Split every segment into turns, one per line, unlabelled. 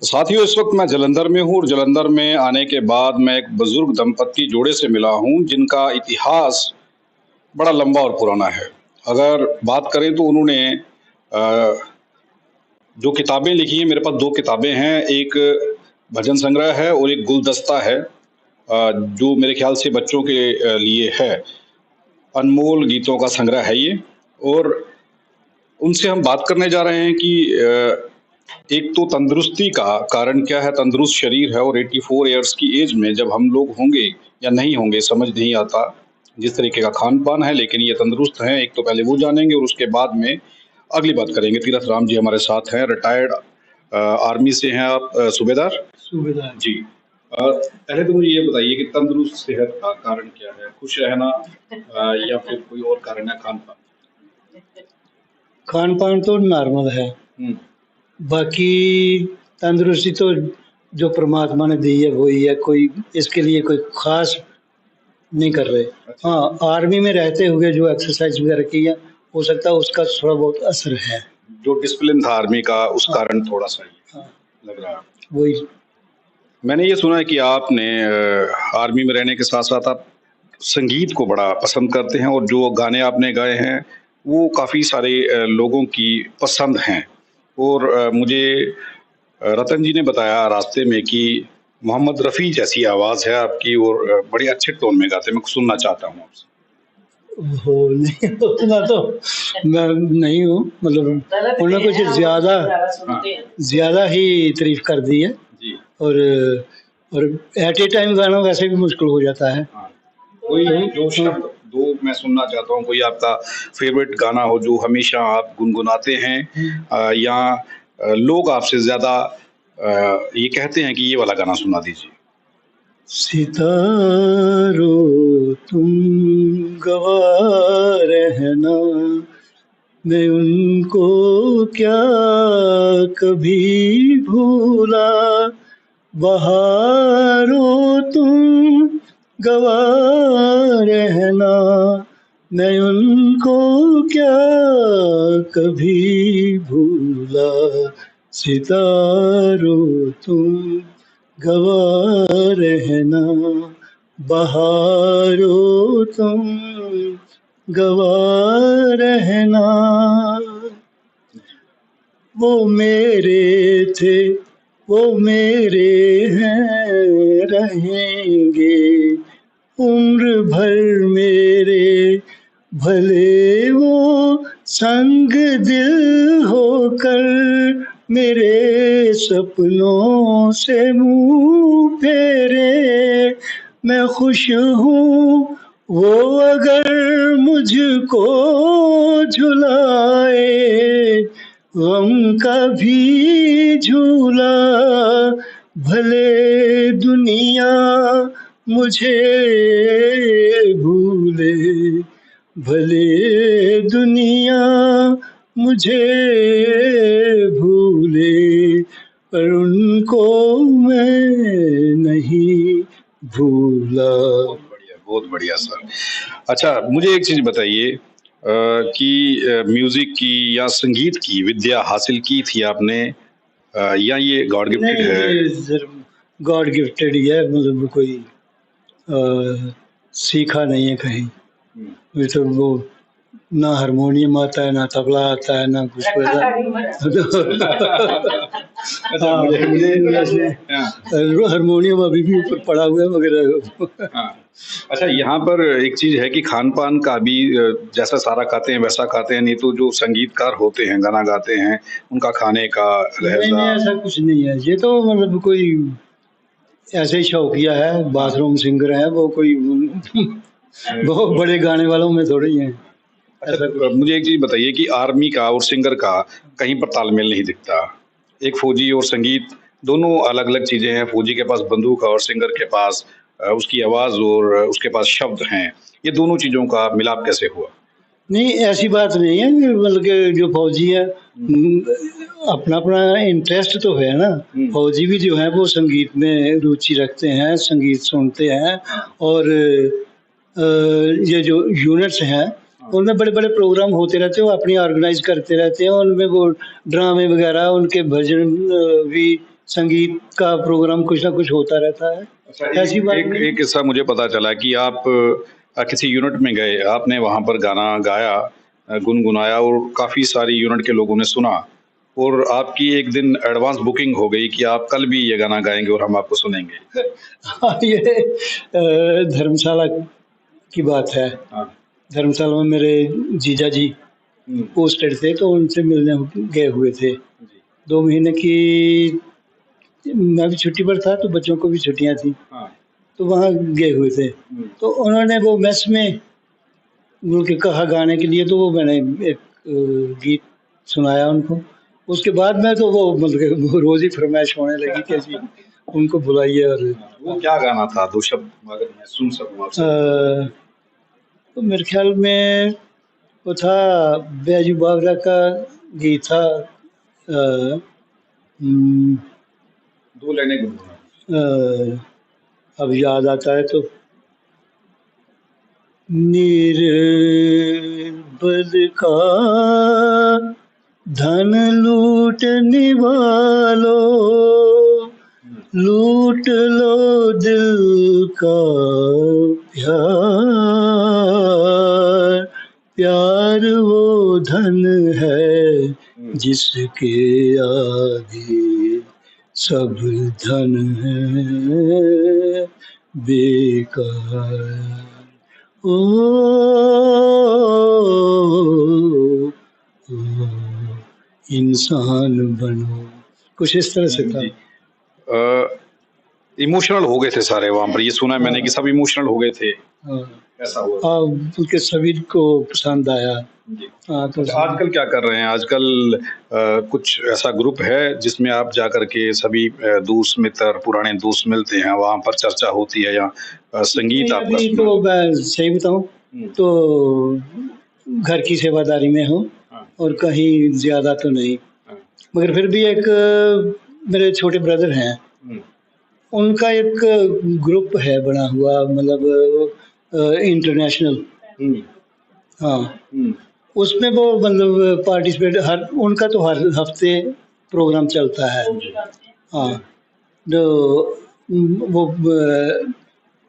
साथियों, इस वक्त मैं जालंधर में हूँ और जालंधर में आने के बाद मैं एक बुजुर्ग दंपत्ति जोड़े से मिला हूँ जिनका इतिहास बड़ा लंबा और पुराना है। अगर बात करें तो उन्होंने अ, जो किताबें लिखी हैं, मेरे पास 2 किताबें हैं, एक भजन संग्रह है और एक गुलदस्ता है, जो मेरे ख्याल से बच्चों के लिए है। अनमोल गीतों का संग्रह है ये। और उनसे हम बात करने जा रहे हैं कि एक तो तंदुरुस्ती का कारण क्या है, तंदुरुस्त शरीर है और 84 ईयर्स की एज में जब हम लोग होंगे या नहीं होंगे समझ नहीं आता, जिस तरीके का खान-पान है, लेकिन ये तंदुरुस्त हैं, एक तो पहले वो जानेंगे और उसके बाद में अगली बात करेंगे। तीरथ राम जी हमारे साथ हैं, रिटायर्ड आर्मी से हैं आप सूबेदार?
सूबेदार
जी। पहले तो मुझे ये बताइए कि तंदुरुस्त सेहत का कारण क्या है? खुश रहना या फिर कोई और कारण है खान-पान?
खान-पान तो नॉर्मल है। बाकी तंदुरुस्ती तो जो परमात्मा ने दी है वही है, कोई इसके लिए कोई खास नहीं कर रहे। हाँ, आर्मी में रहते हुए जो एक्सरसाइज वगैरह की है, हो सकता है उसका थोड़ा बहुत असर है।
जो डिसिप्लिन था आर्मी का उस कारण थोड़ा-सा लग रहा है।
वही।
मैंने ये सुना है कि आपने आर्मी में रहने के साथ-साथ आप संगीत को बड़ा पसंद करते हैं और जो गाने आपने गाए हैं, वो काफ़ी सारे लोगों की पसंद हैं। और मुझे रतन जी ने बताया रास्ते में कि मोहम्मद रफ़ी जैसी आवाज़ है आपकी और बड़े अच्छे टोन में गाते हैं। मैं सुनना चाहता हूँ आपसे।
हो नहीं उतना तो मैं नहीं हूँ, मतलब उन्होंने कुछ ज़्यादा ही तारीफ़ कर दी है।
जी।
और एट ए टाइम गाना वैसे भी मुश्किल हो जाता है।
हाँ। कोई जो शब्द 2 मैं सुनना चाहता हूँ, कोई आपका फ़ेवरेट गाना हो जो हमेशा आप गुनगुनाते हैं या लोग आपसे ज़्यादा ये कहते हैं कि ये वाला गाना सुना दीजिए।
सितारों तुम गवाह रहना, मैं उनको क्या कभी भूला। बहारों तुम गवाह रहना, मैं उनको क्या कभी भूला। सितारों तुम गवाह रहना, बहारों तुम गवाह रहना। वो मेरे थे, वो मेरे हैं, रहेंगे उम्र भर मेरे। भले वो संग दिल होकर मेरे सपनों से मुँह फेरे। मैं खुश हूँ वो अगर मुझको झुलाए, गम का भी झूला। भले दुनिया मुझे भूले, भले दुनिया मुझे भूले, पर उनको मैं नहीं भूला।
बहुत बढ़िया सर। अच्छा, मुझे एक चीज़ बताइए कि म्यूज़िक की या संगीत की विद्या हासिल की थी आपने या ये गॉड गिफ्टेड है?
गॉड गिफ्टेड ही है, मतलब कोई सीखा नहीं है कहीं। तो वो ना हारमोनियम आता है, ना तबला आता है, ना कुछ हारमोनियम अभी भी ऊपर पड़ा हुआ है मगर।
अच्छा, यहाँ पर एक चीज़ है कि खान-पान का भी जैसा सारा खाते हैं वैसा खाते हैं, नहीं तो जो संगीतकार होते हैं, गाना गाते हैं, उनका खाने का लहज़ा।
नहीं, ऐसा कुछ नहीं है। ये तो मतलब कोई ऐसे ही शौकिया है, बाथरूम सिंगर है वो, कोई बहुत बड़े गाने वालों में थोड़े ही हैं।
अच्छा, मुझे एक चीज़ बताइए कि आर्मी का और सिंगर का कहीं पर तालमेल नहीं दिखता। एक फौजी और संगीत दोनों अलग-अलग चीज़ें हैं। फौजी के पास बंदूक है और सिंगर के पास उसकी आवाज़ और उसके पास शब्द हैं। ये दोनों चीज़ों का मिलाप कैसे हुआ?
नहीं, ऐसी बात नहीं है, मतलब कि जो फौजी है अपना-अपना इंटरेस्ट तो है ना। फौजी भी जो है वो संगीत में रुचि रखते हैं, संगीत सुनते हैं और ये जो यूनिट्स हैं उनमें बड़े-बड़े प्रोग्राम होते रहते हैं, वो अपनी ऑर्गेनाइज़ करते रहते हैं। उनमें वो ड्रामे वगैरह, उनके भजन भी संगीत का प्रोग्राम कुछ ना कुछ होता रहता है।
अच्छा,
ऐसी बात
एक
नहीं।
एक किस्सा मुझे पता चला कि आप किसी यूनिट में गए, आपने वहाँ पर गाना गाया, गुनगुनाया और काफ़ी सारी यूनिट के लोगों ने सुना और आपकी एक दिन एडवांस बुकिंग हो गई कि आप कल भी ये गाना गाएँगे और हम आपको सुनेंगे।
हाँ, ये धर्मशाला की बात है।
हाँ।
धर्मशाला में मेरे जीजा जी
हुँ।
पोस्टेड थे, तो उनसे मिलने गए हुए थे।
जी।
2 महीने की मैं भी छुट्टी पर था, तो बच्चों को भी छुट्टियाँ थी,
हाँ।
तो वहाँ गए हुए थे।
हुँ।
तो उन्होंने वो मेस में उनके कहा गाने के लिए, तो वो मैंने एक गीत सुनाया उनको। उसके बाद में तो वो मतलब वो रोज़ ही फ़रमाइश होने लगी कि जी उनको बुलाइए। और
वो क्या गाना था? 2 शब्द अगर मैं सुन सकूँ आपसे?
तो मेरे ख़्याल में वो था, बैजू बावरा का गीत था। अ, उम,
2 लाइनें गुनगुनाना।
अब याद आता है तो निर्बल का धन लूटने वालों, लूट लो दिल का प्यार। प्यार वो धन है जिसके आगे सब धन है बेकार। ओ, ओ इंसान बनो, कुछ इस तरह से था।
जी। इमोशनल हो गए थे सारे वहाँ पर, ये सुना है मैंने कि सब इमोशनल हो गए थे।
हाँ,
ऐसा हुआ?
हाँ, उनके सभी को पसंद आया।
जी।
हाँ, तो
अच्छा, आजकल क्या कर रहे हैं? आजकल कुछ ऐसा ग्रुप है जिसमें आप जाकर के सभी दोस्त मित्र, पुराने दोस्त मिलते हैं, वहाँ पर चर्चा होती है या संगीत
नहीं,
आपका
अभी
सुना?
तो मैं सही बताऊँ
हुँ।
तो घर की सेवादारी में हूँ
हाँ।
और कहीं ज़्यादा तो नहीं।
हाँ।
मगर फिर भी एक मेरे छोटे ब्रदर हैं,
हुँ।
उनका एक ग्रुप है बना हुआ, मतलब इंटरनेशनल।
हुँ।
हाँ,
हुँ।
उसमें वो मतलब पार्टिसिपेट हर उनका तो हर हफ्ते प्रोग्राम चलता है। हाँ, जो वो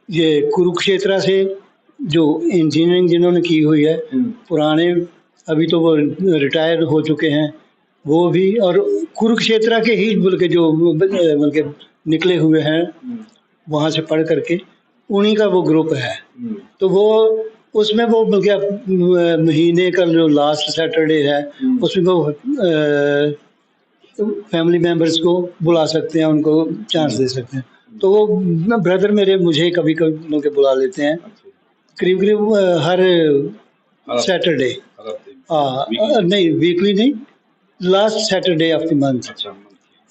ये कुरुक्षेत्र से जो इंजीनियरिंग जिन्होंने की हुई है,
हुँ।
पुराने, अभी तो वो रिटायर हो चुके हैं, वो भी, और कुरुक्षेत्र के ही बल्कि जो बल्कि निकले हुए हैं
हुँ।
वहाँ से पढ़ कर के, उन्हीं का वो ग्रुप है।
हुँ।
तो वो उसमें वो बल्कि महीने का जो लास्ट सैटरडे है,
हुँ।
उसमें वो फैमिली मेंबर्स को बुला सकते हैं, उनको चांस दे सकते हैं। तो वो ब्रदर मेरे मुझे कभी-कभी लोग बुला लेते हैं,
अच्छा।
करीब-करीब हर
हर
सैटरडे।
हर हफ्ते
नहीं, वीकली नहीं, last Saturday of the month.
अच्छा,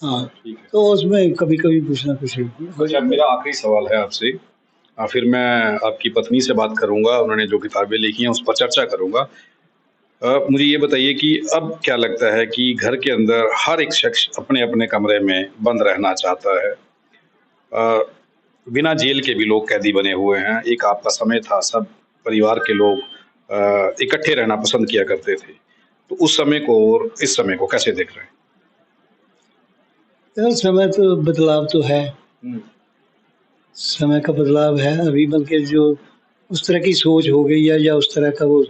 हाँ,
ठीक है।
तो उसमें कभी-कभी कुछ ना कुछ हो
अच्छा,
जाता है।
मेरा आखिरी सवाल है आपसे। फिर मैं आपकी पत्नी से बात करूँगा, उन्होंने जो किताबें लिखी हैं उस पर चर्चा करूँगा। मुझे ये बताइए कि अब क्या लगता है कि घर के अंदर हर एक शख्स अपने-अपने कमरे में बंद रहना चाहता है। अ, बिना जेल के भी लोग कैदी बने हुए हैं। एक आपका समय था, सब परिवार के लोग इकट्ठे रहना पसंद किया करते थे। तो उस समय को और इस समय को कैसे देख रहे हैं?
यार, समय तो बदलाव तो है,
हुँ।
समय का बदलाव है अभी, बल्कि जो उस तरह की सोच हो गई है या उस तरह का वो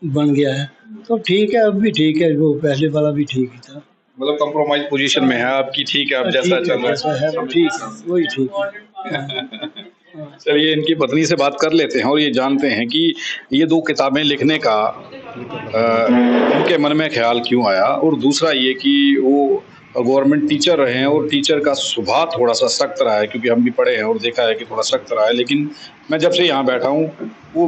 बन गया है, तो ठीक है, अब भी ठीक है, वो पहले वाला भी ठीक ही था।
मतलब कंप्रोमाइज़ पोज़ीशन में है आपकी, ठीक है, अब जैसा
ठीक है,
चल रहा
जैसा है वो
है।
ठीक है, वही ठीक है। हाँ, हाँ।
चलिए, इनकी पत्नी से बात कर लेते हैं और ये जानते हैं कि ये 2 किताबें लिखने का उनके मन में ख़्याल क्यों आया, और दूसरा ये कि वो गवर्नमेंट टीचर रहे हैं और टीचर का स्वभाव थोड़ा-सा सख्त रहा है, क्योंकि हम भी पढ़े हैं और देखा है कि थोड़ा सख्त रहा है। लेकिन मैं जब से यहाँ बैठा हूँ, वो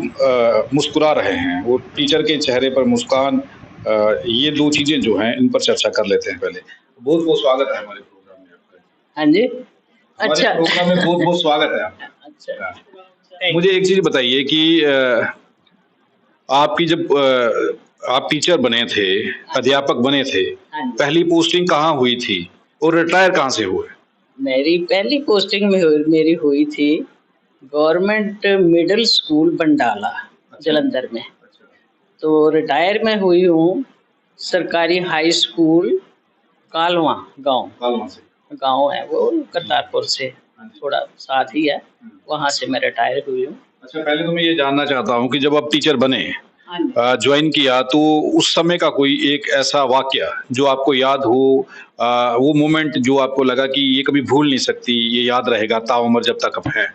मुस्कुरा रहे हैं। वो टीचर के चेहरे पर मुस्कान, ये 2 चीज़ें जो हैं, इन पर चर्चा कर लेते हैं पहले। बहुत-बहुत स्वागत है हमारे प्रोग्राम में आपका।
हाँ जी।
हमारे
अच्छा।
प्रोग्राम में बहुत-बहुत स्वागत है आपका।
अच्छा।
हाँ। मुझे एक चीज़ बताइए कि आपकी जब आप टीचर बने थे, अध्यापक बने थे,
हाँ जी।
पहली पोस्टिंग कहाँ हुई थी और रिटायर कहाँ से हुए?
मेरी पहली पोस्टिंग मेरी हुई थी government middle school Bandala, Jalandhar में। तो रिटायर मैं हुई हूँ सरकारी हाई स्कूल कालवा गांव
कालवा से।
गांव है वो, करतारपुर से थोड़ा साथ ही है, वहां से मैं रिटायर हुई हूँ।
अच्छा, पहले तो मैं ये जानना चाहता हूँ कि जब आप टीचर बने, ज्वाइन किया, तो उस समय का कोई एक ऐसा वाकया जो आपको याद हो, वो मोमेंट जो आपको लगा कि ये कभी भूल नहीं सकती, ये याद रहेगा ताउम्र जब तक अब है?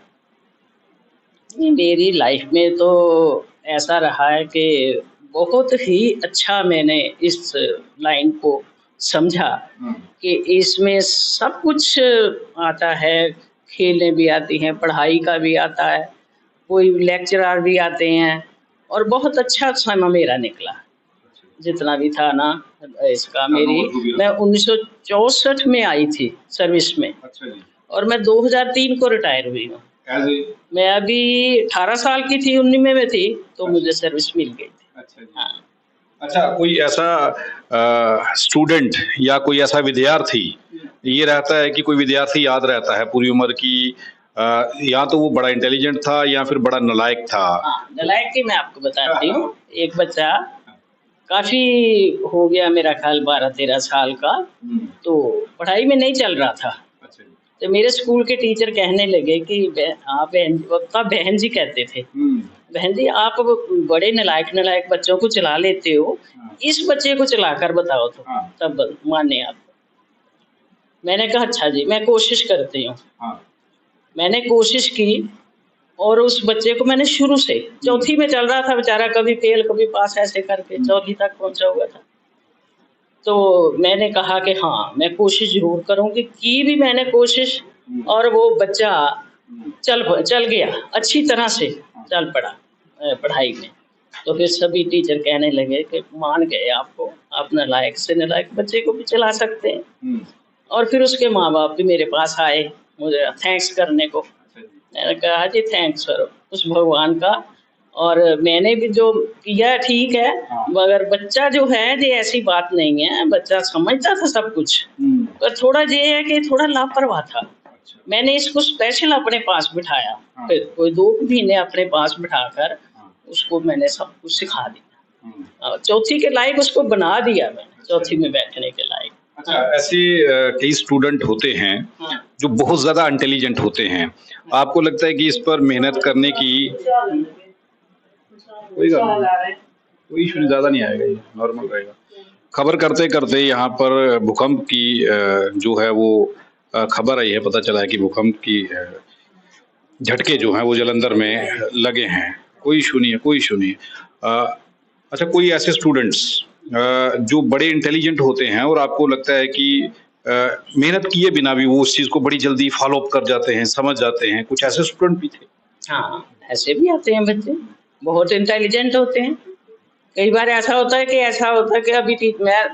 मेरी लाइफ में तो ऐसा रहा है कि बहुत ही अच्छा मैंने इस लाइन को समझा कि इसमें सब कुछ आता है, खेलें भी आती हैं, पढ़ाई का भी आता है, कोई लेक्चरर भी आते हैं, और बहुत अच्छा समय मेरा निकला जितना भी था ना इसका। मैं 1964 में आई थी सर्विस में,
अच्छा जी।
और मैं 2003 को रिटायर हुई हूँ। मैं अभी 18 साल की थी, 19 में थी, तो मुझे सर्विस मिल गई थी।
अच्छा जी।
हाँ।
अच्छा, कोई ऐसा स्टूडेंट या कोई ऐसा विद्यार्थी, ये रहता है कि कोई विद्यार्थी याद रहता है पूरी उम्र की, या तो वो बड़ा इंटेलिजेंट था या फिर बड़ा नालायक था?
हाँ, नालायक की मैं आपको बताती हूँ। एक बच्चा काफी हो गया मेरा ख्याल 12-13 साल का, तो पढ़ाई में नहीं चल रहा था। तो मेरे स्कूल के टीचर कहने लगे कि आप बहन जी कहते थे, बहन जी आप बड़े नालायक बच्चों को चला लेते हो, इस बच्चे को चलाकर बताओ तो तब माने आप। मैंने कहा अच्छा जी, मैं कोशिश करती हूँ। मैंने कोशिश की, और उस बच्चे को मैंने शुरू से, चौथी में चल रहा था बेचारा, कभी फेल कभी पास, ऐसे करके चौथी तक पहुंचा हुआ था। तो मैंने कहा कि हाँ मैं कोशिश जरूर करूंगी, की भी मैंने कोशिश, और वो बच्चा चल गया, अच्छी तरह से चल पड़ा पढ़ाई में। तो फिर सभी टीचर कहने लगे कि मान गए आपको, आप नालायक से नालायक बच्चे को भी चला सकते हैं। और फिर उसके माँ बाप भी मेरे पास आए मुझे थैंक्स करने को। मैंने कहा जी थैंक्स सर उस भगवान का, और मैंने भी जो किया ठीक है, मगर बच्चा जो है ये ऐसी बात नहीं है, बच्चा समझता था सब कुछ, पर थोड़ा ये है कि थोड़ा लापरवाह था। मैंने इसको स्पेशल अपने पास बिठाया, फिर कोई 2 महीने अपने पास बिठाकर उसको मैंने सब कुछ सिखा दिया, चौथी के लायक उसको बना दिया मैंने, चौथी में बैठने के लायक।
अच्छा, ऐसे कई स्टूडेंट होते हैं जो बहुत ज्यादा इंटेलिजेंट होते हैं, आपको लगता है कि इस पर मेहनत करने की कोई इशू ज्यादा नहीं आएगा, ये नॉर्मल रहेगा? खबर करते करते यहाँ पर भूकंप की जो है वो खबर आई है, पता चला है कि भूकंप की झटके जो हैं वो जालंधर में लगे हैं। कोई इशू नहीं है, कोई इशू नहीं है। अच्छा, कोई ऐसे स्टूडेंट्स जो बड़े इंटेलिजेंट होते हैं और आपको लगता है कि मेहनत किए बिना भी वो उस चीज को बड़ी जल्दी फॉलो अप कर जाते हैं, समझ जाते हैं, कुछ ऐसे स्टूडेंट भी थे?
हाँ, ऐसे भी आते हैं बच्चे, बहुत इंटेलिजेंट होते हैं। कई बार ऐसा होता है कि अभी मैं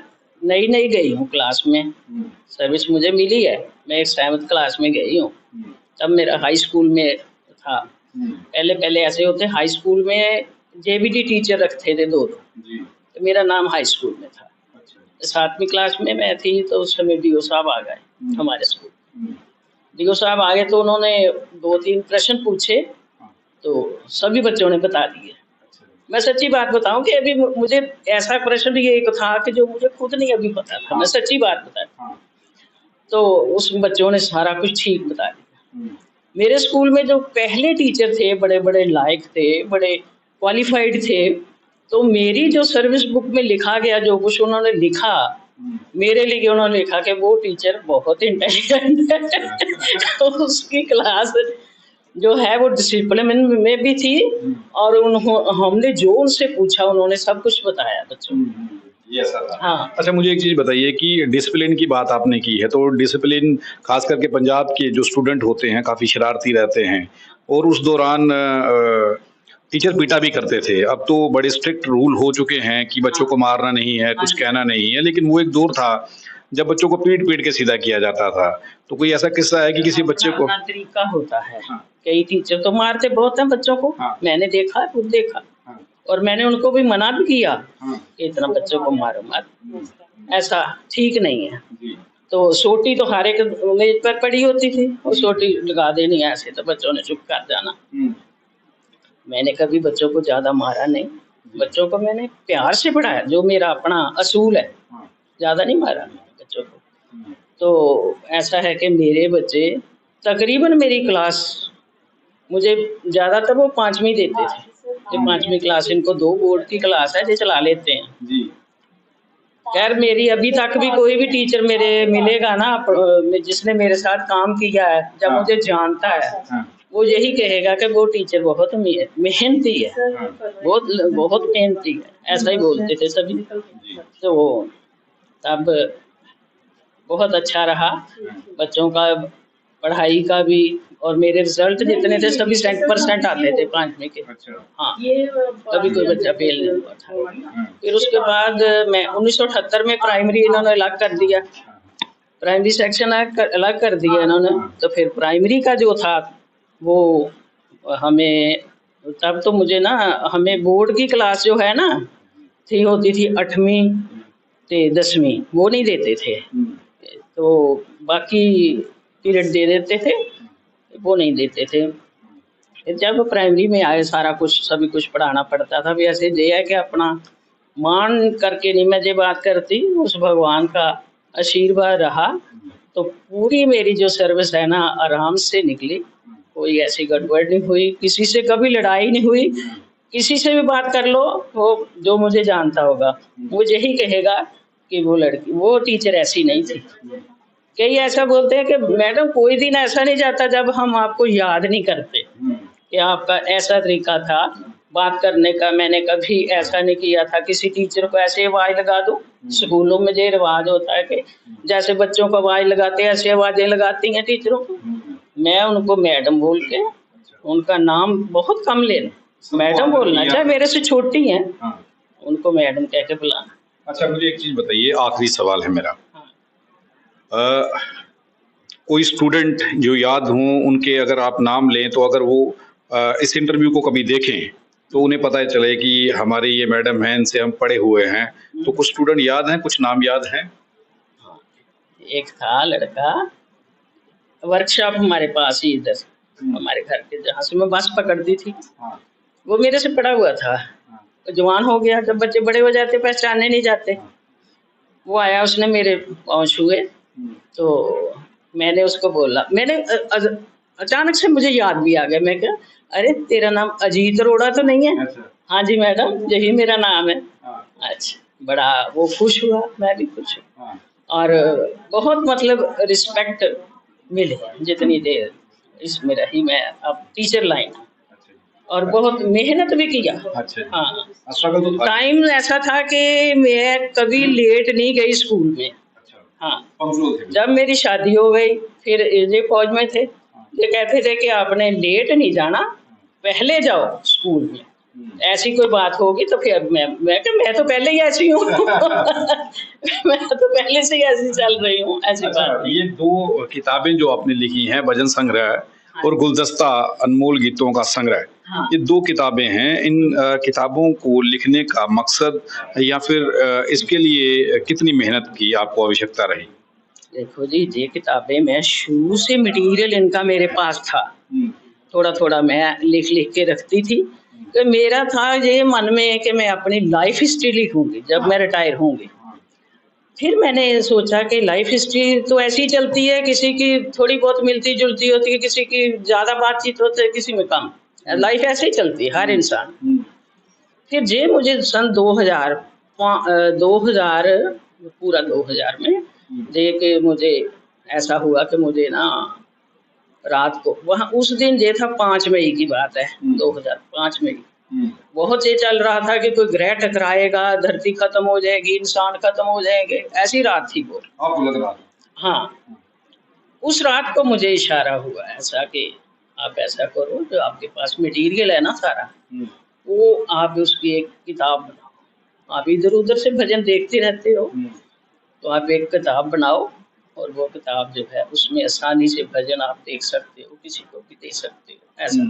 नई गई हूँ क्लास में, सर्विस मुझे मिली है, मैं एक 7th क्लास में गई हूँ, तब मेरा हाई स्कूल में था। पहले ऐसे होते, हाई स्कूल में जेबीटी टीचर रखते थे 2, तो मेरा नाम हाई स्कूल में था। 7वीं क्लास में मैं थी, तो उस समय डीओ साहब आ गए हमारे स्कूल। डीओ साहब आ गए तो उन्होंने 2-3 प्रश्न पूछे, तो सभी बच्चों ने बता दिए। मैं सच्ची बात बताऊं कि अभी मुझे ऐसा प्रश्न ये एक था कि जो मुझे खुद नहीं अभी पता था, मैं सच्ची बात बता, तो उस बच्चों ने सारा कुछ ठीक बता दिया। मेरे स्कूल में जो पहले टीचर थे, बड़े लायक थे, बड़े क्वालिफाइड थे, तो मेरी जो सर्विस बुक में लिखा गया, जो कुछ उन्होंने लिखा मेरे लिए, उन्होंने लिखा कि वो टीचर बहुत इंटेलिजेंट है। तो उसकी क्लास जो है वो डिसिप्लिन में भी थी, और हमने जो उनसे पूछा उन्होंने सब कुछ बताया बच्चों को।
ये ऐसा था।
हाँ।
अच्छा, मुझे एक चीज बताइए कि डिसिप्लिन की बात आपने की है, तो डिसिप्लिन खास करके पंजाब के जो स्टूडेंट होते हैं काफी शरारती रहते हैं, और उस दौरान टीचर पीटा भी करते थे। अब तो बड़े स्ट्रिक्ट रूल हो चुके हैं कि बच्चों को मारना नहीं है, कुछ कहना नहीं है, लेकिन वो एक दौर था जब बच्चों को पीट के सीधा किया जाता था। तो कोई ऐसा किस्सा है कि किसी बच्चे को?
अपना तरीका होता है। कई टीचर तो मारते बहुत हैं बच्चों को, मैंने देखा, खुद देखा, और मैंने उनको भी मना भी किया कि इतना बच्चों को मारो मत, ऐसा ठीक नहीं है। तो सोटी तो हर एक मेज पर पड़ी होती थी, वो सोटी लगा देनी ऐसे, तो बच्चों ने चुप कर जाना। मैंने कभी बच्चों को ज्यादा मारा नहीं, बच्चों को मैंने प्यार से पढ़ाया, जो मेरा अपना असूल है, ज्यादा नहीं मारा बच्चों को। तो ऐसा है कि मेरे बच्चे तकरीबन मेरी क्लास, मुझे ज़्यादातर वो 5वीं देते थे। जो 5वीं क्लास, इनको 2 बोर्ड की क्लास है, जो चला लेते हैं।
जी।
खैर मेरी अभी तक भी कोई भी टीचर मेरे मिलेगा ना जिसने मेरे साथ काम किया है, जब मुझे जानता है, वो यही कहेगा कि वो टीचर बहुत मेहनती है, बहुत बहुत मेहनती है, ऐसा ही बोलते थे सभी। तो तब बहुत अच्छा रहा बच्चों का, पढ़ाई का भी, और मेरे रिजल्ट जितने थे सभी 100% आते थे 5वीं के। हाँ, कभी कोई बच्चा फेल नहीं हुआ था। फिर उसके बाद मैं 1978 में प्राइमरी इन्होंने अलग कर दिया, प्राइमरी सेक्शन अलग कर दिया इन्होंने। तो फिर प्राइमरी का जो था वो हमें, तब तो मुझे ना, हमें बोर्ड की क्लास जो है ना थी, होती थी 8वीं से 10वीं, वो नहीं देते थे। तो बाकी पीरियड दे देते थे, वो नहीं देते थे। फिर जब प्राइमरी में आए, सारा कुछ सभी कुछ पढ़ाना पड़ता था। वैसे ये है कि अपना मान करके नहीं मैं ये बात करती, उस भगवान का आशीर्वाद रहा तो पूरी मेरी जो सर्विस है ना आराम से निकली। कोई ऐसी गड़बड़ नहीं हुई, किसी से कभी लड़ाई नहीं हुई। किसी से भी बात कर लो, वो जो मुझे जानता होगा वो यही कहेगा कि वो लड़की, वो टीचर ऐसी नहीं थी। कई ऐसा बोलते हैं कि मैडम कोई दिन ऐसा नहीं जाता जब हम आपको याद नहीं करते कि आपका ऐसा तरीका था बात करने का। मैंने कभी ऐसा नहीं किया था किसी टीचर को ऐसे आवाज़ लगा दूं। स्कूलों में ये रिवाज होता है कि जैसे बच्चों को आवाज़ लगाते हैं, ऐसे आवाज़ें लगाती हैं टीचरों को। मैं उनको मैडम बोल के, उनका नाम बहुत कम लेना, मैडम बोलना, चाहे मेरे से छोटी हैं, उनको मैडम कह के बुलाना।
अच्छा, मुझे एक चीज़ बताइए, आखिरी सवाल है मेरा। कोई स्टूडेंट जो याद हों उनके अगर आप नाम लें, तो अगर वो इस इंटरव्यू को कभी देखें तो उन्हें पता चले कि हमारी ये मैडम हैं, इनसे हम पढ़े हुए हैं। तो कुछ स्टूडेंट याद हैं, कुछ नाम याद हैं?
एक था लड़का, वर्कशॉप हमारे पास ही इधर, हमारे घर के जहाँ से मैं बस पकड़ती थी, वो मेरे से पढ़ा हुआ था। जवान हो गया, जब बच्चे बड़े हो जाते पहचाने नहीं जाते। वो आया, उसने मेरे पाँव छुए, तो मैंने उसको बोला, मैंने अचानक से मुझे याद भी आ गया। मैं क्या, अरे तेरा नाम अजीत अरोड़ा तो नहीं है? हाँ जी मैडम, यही मेरा नाम है। अच्छा, बड़ा वो खुश हुआ, मैं भी खुश हूँ। और बहुत मतलब रिस्पेक्ट मिले जितनी देर इसमें रही मैं अब टीचर लाइन, और बहुत मेहनत भी किया। हाँ, टाइम ऐसा था कि मैं कभी लेट नहीं गई स्कूल में। हाँ, जब मेरी शादी हो गई, फिर ये फौज में थे, ये कहते थे कि आपने लेट नहीं जाना, पहले जाओ स्कूल में। ऐसी कोई बात होगी तो फिर मैं तो पहले ही ऐसी हूँ। मैं तो पहले से ही ऐसी चल रही हूँ, ऐसी बात नहीं।
ये 2 किताबें जो आपने लिखी हैं, भजन संग्रह और गुलदस्ता अनमोल गीतों का संग्रह, ये 2 किताबें हैं। इन किताबों को लिखने का मकसद या फिर इसके लिए कितनी मेहनत की आपको आवश्यकता रही?
देखो जी, ये किताबें मैं शुरू से मटेरियल इनका मेरे पास था, थोड़ा थोड़ा मैं लिख लिख के रखती थी। तो मेरा था ये मन में कि मैं अपनी लाइफ हिस्ट्री लिखूंगी जब मैं रिटायर होंगी। फिर मैंने सोचा कि लाइफ हिस्ट्री तो ऐसी चलती है, किसी की थोड़ी बहुत मिलती जुलती होती है, किसी की ज़्यादा बातचीत होती है, किसी में कम। लाइफ ऐसे ही चलती है हर इंसान। फिर जे मुझे सन 2000 पूरा 2000 में जे के मुझे ऐसा हुआ कि मुझे ना रात को वहाँ, उस दिन ये था 5 मई की बात है, 2005 मई। बहुत ये चल रहा था कि कोई ग्रह टकराएगा, धरती खत्म हो जाएगी, इंसान खत्म हो जाएंगे, ऐसी रात थी वो।
आपको लग रहा था?
हाँ, उस रात को मुझे इशारा हुआ ऐसा कि आप ऐसा करो, जो आपके पास मटेरियल है ना सारा, वो आप उसकी एक किताब बनाओ। आप इधर उधर से भजन देखते रहते हो, तो आप एक किताब बनाओ, और वो किताब जो है उसमें आसानी से भजन आप देख सकते हो, किसी को भी दे सकते हो, ऐसा।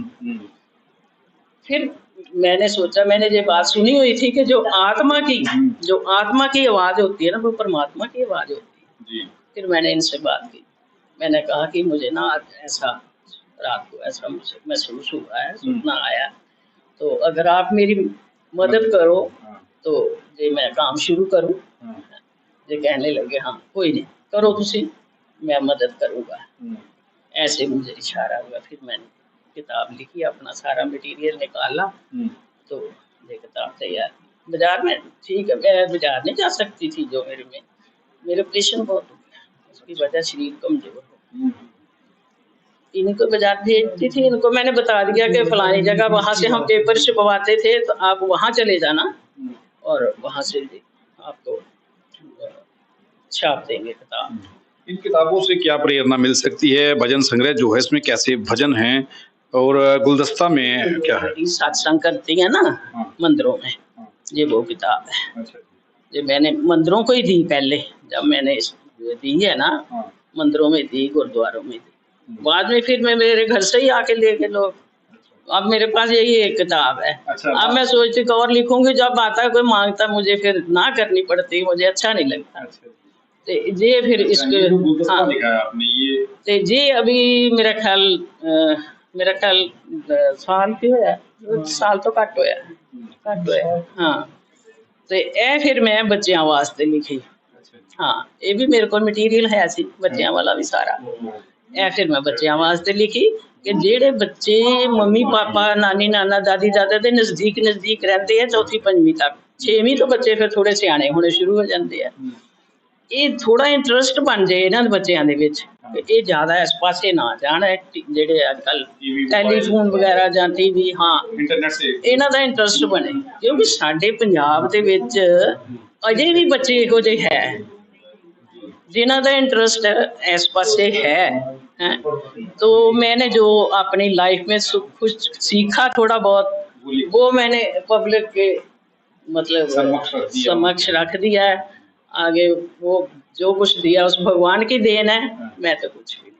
फिर मैंने सोचा, मैंने ये बात सुनी हुई थी कि जो आत्मा की आवाज़ होती है ना, वो परमात्मा की आवाज़ होती है। फिर मैंने इनसे बात की, मैंने कहा कि मुझे ना ऐसा रात को ऐसा मुझे महसूस हुआ है, सपना आया, तो अगर आप मेरी मदद करो तो ये मैं काम शुरू करूँ। ये कहने लगे हाँ कोई नहीं, करो तुसी, मैं मदद करूँगा। ऐसे मुझे इशारा हुआ, फिर मैंने किताब लिखी, अपना सारा मटेरियल निकाला, तो ये किताब तैयार। बाजार में ठीक है, मैं बाजार नहीं जा सकती थी, जो मेरे ऑपरेशन बहुत हो गया, उसकी वजह शरीर कमजोर हो। इनको बाजार भेजती थी, इनको मैंने बता दिया कि फलानी जगह वहाँ से हम पेपर छपवाते थे, तो आप वहाँ चले जाना और वहाँ से आपको छाप देंगे किताब।
इन किताबों से क्या प्रेरणा मिल सकती है? भजन संग्रह जो है इसमें कैसे भजन हैं और गुलदस्ता में क्या है?
सत्संग करती है ना मंदिरों में, ये वो किताब है। ये मैंने मंदिरों को ही दी पहले, जब मैंने दी है ना, मंदिरों में दी, गुरुद्वारों में दी। बाद में फिर मैं मेरे घर से ही आके ले गए लोग। अब मेरे पास यही एक किताब है। अब मैं सोचती कि और लिखूंगी, जब आता है कोई मांगता मुझे फिर ना करनी पड़ती, मुझे अच्छा नहीं लगता। तो ये फिर इसके हाँ, तो ये अभी मेरा ख्याल साल की होया, साल तो घट होया हाँ। तो ए फिर मैं बच्चों वास्ते लिखी। हाँ, ये भी मेरे को मटीरियल है सी बच्चों वाला भी सारा। ए फिर मैं बच्चों वास्ते लिखी कि जेड़े बच्चे मम्मी पापा नानी नाना दादी दादा के नजदीक रहते हैं, चौथी पंजवीं तक, 6वीं तो बच्चे फिर थोड़े सियाने होने शुरू हो जाते हैं। ये थोड़ा इंटरस्ट बन जाए ना बच्चों के विच, ये ज्यादा इस पासे ना जान, जेड़े अजकल टैलीफोन वगैरह जां टीवी, हाँ इंटरनेट से इन्हां दा इंटरस्ट बने। क्योंकि साडे पंजाब दे विच अजे भी बच्चे इहो जिहे है जिन्हां दा इंटरस्ट इस पासे है। तो मैंने जो अपनी लाइफ में कुछ सीखा थोड़ा बहुत, वो मैंने पब्लिक के मतलब समक्ष रख दिया है। आगे वो जो कुछ दिया उस भगवान की देन है, मैं तो कुछ भी।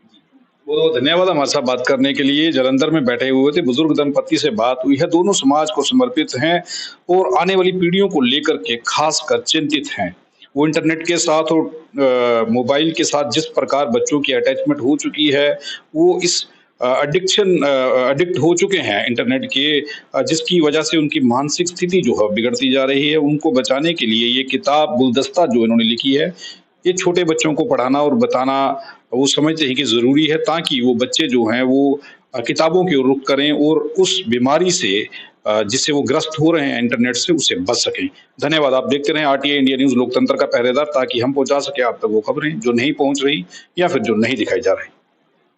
बहुत धन्यवाद हमारे साथ बात करने के लिए। जालंधर में बैठे हुए थे, बुजुर्ग दंपति से बात हुई है। दोनों समाज को समर्पित हैं और आने वाली पीढ़ियों को लेकर के खासकर चिंतित हैं। वो इंटरनेट के साथ और मोबाइल के साथ जिस प्रकार बच्चों की अटैचमेंट हो चुकी है, वो इस अडिक्ट हो चुके हैं इंटरनेट के, जिसकी वजह से उनकी मानसिक स्थिति जो है बिगड़ती जा रही है। उनको बचाने के लिए ये किताब गुलदस्ता जो इन्होंने लिखी है, ये छोटे बच्चों को पढ़ाना और बताना वो समझते हैं कि ज़रूरी है, ताकि वो बच्चे जो हैं वो किताबों की ओर रुख करें और उस बीमारी से जिससे वो ग्रस्त हो रहे हैं इंटरनेट से, उससे बच सकें। धन्यवाद। आप देखते रहें RTI इंडिया न्यूज़, लोकतंत्र का पहरेदार, ताकि हम पहुंचा सके आप तक वो खबरें जो नहीं पहुंच रही या फिर जो नहीं दिखाई जा रही।